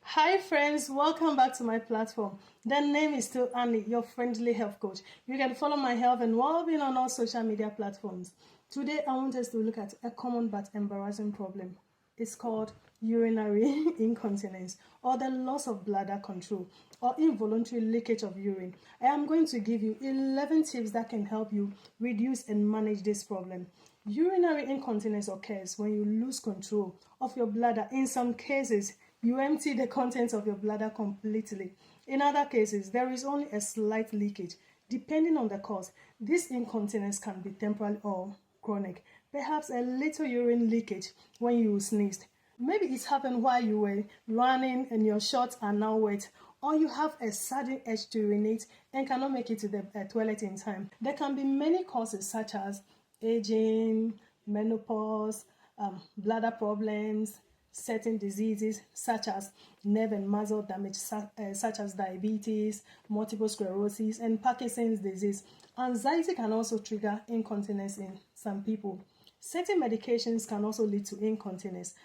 Hi friends, welcome back to my platform. The name is still Annie, your friendly health coach. You can follow my health and well-being on all social media platforms. Today I want us to look at a common but embarrassing problem. It's called urinary incontinence or the loss of bladder control or involuntary leakage of urine. I am going to give you 11 tips that can help you reduce and manage this problem. Urinary incontinence occurs when you lose control of your bladder. In some cases, you empty the contents of your bladder completely. In other cases, there is only a slight leakage. Depending on the cause, this incontinence can be temporary or chronic. Perhaps a little urine leakage when you sneezed. Maybe it happened while you were running and your shorts are now wet, or you have a sudden urge to urinate and cannot make it to the toilet in time. There can be many causes such as aging, menopause, bladder problems, certain diseases such as nerve and muscle damage, such as diabetes, multiple sclerosis, and Parkinson's disease. Anxiety can also trigger incontinence in some people. Certain medications can also lead to incontinence.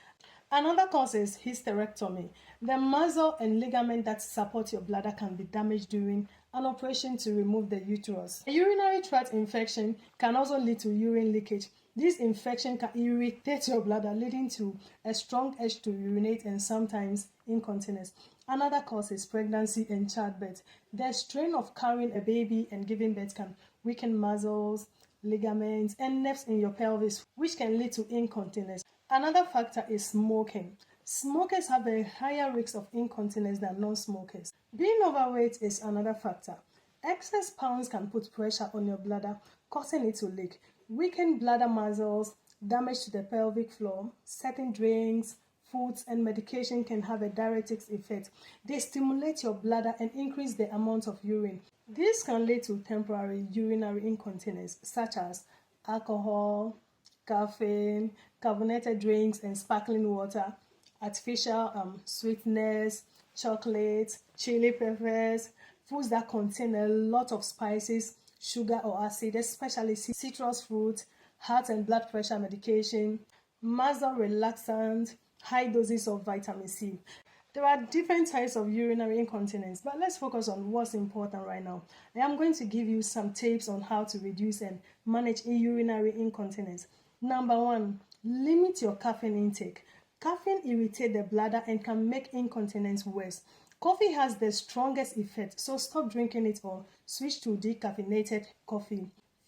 Another cause is hysterectomy. The muscle and ligament that support your bladder can be damaged during an operation to remove the uterus. A urinary tract infection can also lead to urine leakage. This infection can irritate your bladder, leading to a strong urge to urinate and sometimes incontinence. Another cause is pregnancy and childbirth. The strain of carrying a baby and giving birth can weaken muscles, ligaments, and nerves in your pelvis, which can lead to incontinence. Another factor is smoking. Smokers have a higher risk of incontinence than non-smokers. Being overweight is another factor. Excess pounds can put pressure on your bladder, causing it to leak. Weakened bladder muscles, damage to the pelvic floor, certain drinks, foods, and medication can have a diuretic effect. They stimulate your bladder and increase the amount of urine. This can lead to temporary urinary incontinence, such as alcohol, caffeine, carbonated drinks, and sparkling water, artificial sweetness, chocolate, chili peppers, foods that contain a lot of spices, sugar or acid, especially citrus fruit, heart and blood pressure medication, muscle relaxant, high doses of vitamin C. There are different types of urinary incontinence, but let's focus on what's important right now. I am going to give you some tips on how to reduce and manage urinary incontinence. Number one, limit your caffeine intake. Caffeine irritates the bladder and can make incontinence worse. Coffee has the strongest effect, so stop drinking it or switch to decaffeinated coffee.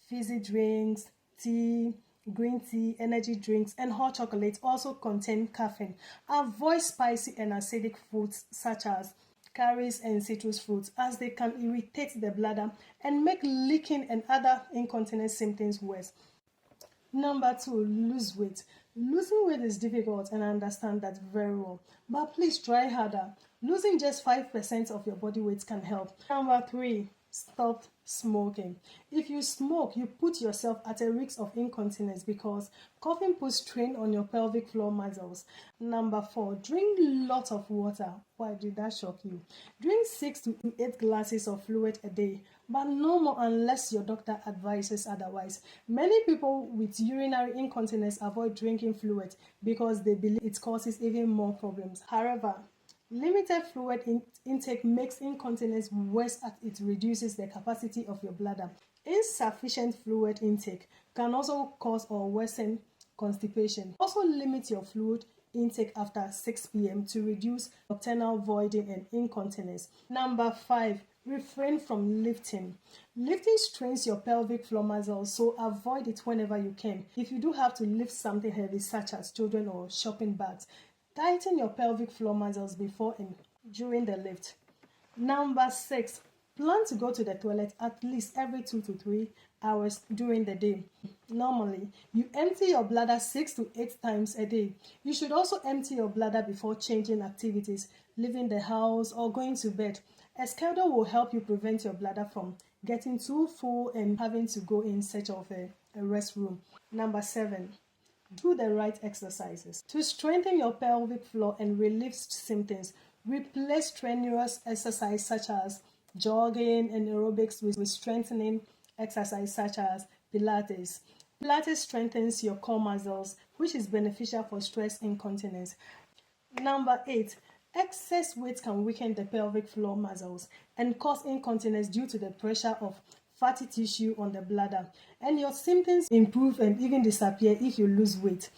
Fizzy drinks, tea, green tea, energy drinks, and hot chocolate also contain caffeine. Avoid spicy and acidic foods such as curries and citrus fruits, as they can irritate the bladder and make leaking and other incontinence symptoms worse. Number two, lose weight. Losing weight is difficult and I understand that very well. But please try harder. Losing just 5% of your body weight can help. Number three, stop smoking. If you smoke, you put yourself at a risk of incontinence because coughing puts strain on your pelvic floor muscles. Number four, drink lots of water. Why did that shock you? Drink 6 to 8 glasses of fluid a day, but no more unless your doctor advises otherwise. Many people with urinary incontinence avoid drinking fluid because they believe it causes even more problems. However, limited fluid intake makes incontinence worse as it reduces the capacity of your bladder. Insufficient fluid intake can also cause or worsen constipation. Also limit your fluid intake after 6 p.m. to reduce nocturnal voiding and incontinence. Number five, refrain from lifting. Lifting strains your pelvic floor muscles, so avoid it whenever you can. If you do have to lift something heavy such as children or shopping bags, tighten your pelvic floor muscles before and during the lift. Number six, plan to go to the toilet at least every 2 to 3 hours during the day. Normally, you empty your bladder 6 to 8 times a day. You should also empty your bladder before changing activities, leaving the house, or going to bed. A schedule will help you prevent your bladder from getting too full and having to go in search of a restroom. Number seven, do the right exercises. To strengthen your pelvic floor and relieve symptoms, replace strenuous exercise such as jogging and aerobics with strengthening exercise such as Pilates. Pilates strengthens your core muscles, which is beneficial for stress incontinence. Number eight, Excess weight can weaken the pelvic floor muscles and cause incontinence due to the pressure of fatty tissue on the bladder, and your symptoms improve and even disappear if you lose weight.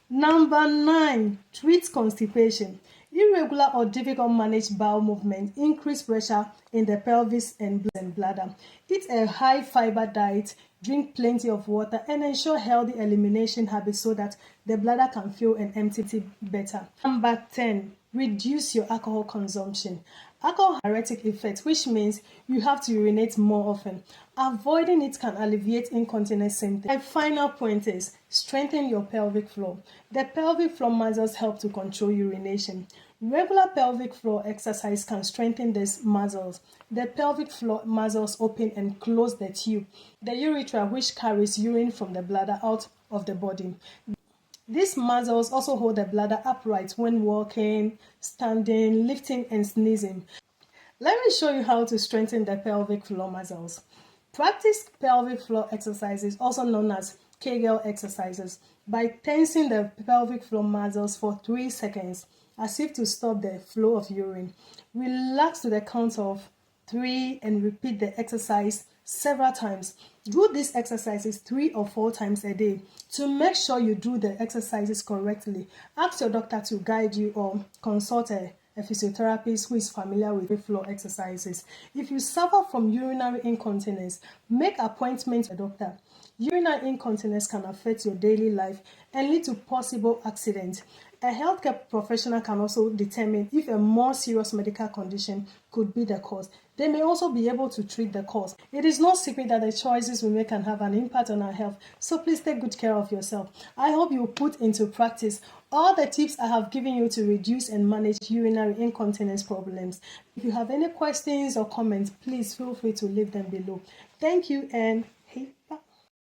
Number 9, treat constipation. Irregular or difficult managed bowel movement increase pressure in the pelvis and bladder. Eat a high fiber diet, drink plenty of water, and ensure healthy elimination habits so that the bladder can fill and empty better. Number 10, reduce your alcohol consumption. Alcohol has a diuretic effect, which means you have to urinate more often. Avoiding it can alleviate incontinence symptoms. My final point is strengthen your pelvic floor. The pelvic floor muscles help to control urination. Regular pelvic floor exercise can strengthen these muscles. The pelvic floor muscles open and close the tube, the urethra, which carries urine from the bladder out of the body. These muscles also hold the bladder upright when walking, standing, lifting, and sneezing. Let me show you how to strengthen the pelvic floor muscles. Practice pelvic floor exercises, also known as Kegel exercises, by tensing the pelvic floor muscles for 3 seconds, as if to stop the flow of urine. Relax to the count of 3 and repeat the exercise several times. Do these exercises 3 or 4 times a day. To make sure you do the exercises correctly, ask your doctor to guide you or consult a physiotherapist who is familiar with pelvic floor exercises. If you suffer from urinary incontinence, make appointments with a doctor. Urinary incontinence can affect your daily life and lead to possible accidents. A healthcare professional can also determine if a more serious medical condition could be the cause. They may also be able to treat the cause. It is no secret that the choices we make can have an impact on our health, so please take good care of yourself. I hope you put into practice all the tips I have given you to reduce and manage urinary incontinence problems. If you have any questions or comments, please feel free to leave them below. Thank you and hey, bye.